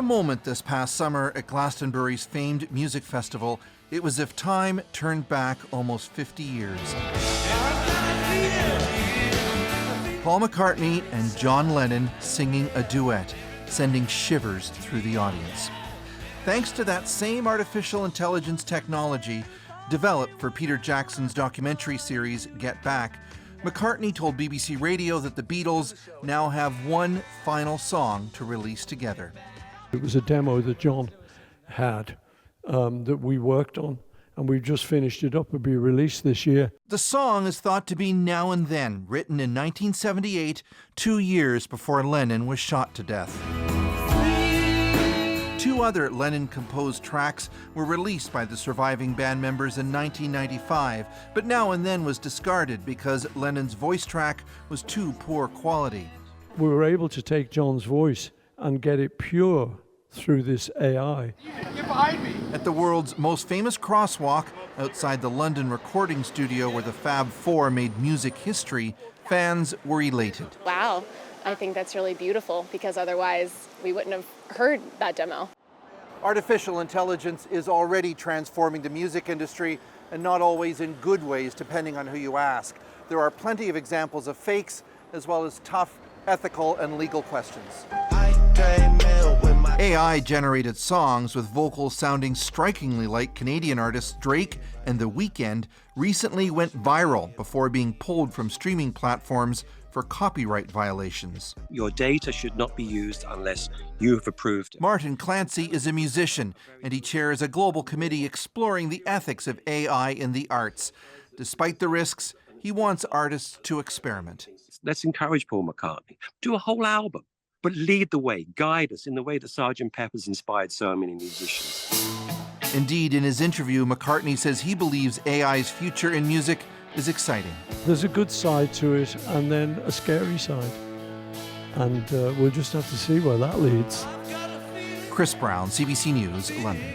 a moment this past summer at Glastonbury's famed music festival, it was as if time turned back almost 50 years. Paul McCartney and John Lennon singing a duet, sending shivers through the audience. Thanks to that same artificial intelligence technology developed for Peter Jackson's documentary series Get Back, McCartney told BBC Radio that the Beatles now have one final song to release together. It was a demo that John had that we worked on, and we've just finished it up. It'll be released this year. The song is thought to be Now and Then, written in 1978, 2 years before Lennon was shot to death. 2 other Lennon-composed tracks were released by the surviving band members in 1995, but Now and Then was discarded because Lennon's voice track was too poor quality. We were able to take John's voice and get it pure through this AI. Get behind me! At the world's most famous crosswalk, outside the London recording studio where the Fab Four made music history, fans were elated. Wow, I think that's really beautiful, because otherwise we wouldn't have heard that demo. Artificial intelligence is already transforming the music industry, and not always in good ways, depending on who you ask. There are plenty of examples of fakes, as well as tough ethical and legal questions. AI-generated songs with vocals sounding strikingly like Canadian artists Drake and The Weeknd recently went viral before being pulled from streaming platforms for copyright violations. Your data should not be used unless you have approved it. Martin Clancy is a musician, and he chairs a global committee exploring the ethics of AI in the arts. Despite the risks, he wants artists to experiment. Let's encourage Paul McCartney. Do a whole album, but lead the way, guide us in the way that Sgt. Pepper's inspired so many musicians. Indeed, in his interview, McCartney says he believes AI's future in music is exciting. There's a good side to it and then a scary side. And we'll just have to see where that leads. Chris Brown, CBC News, London.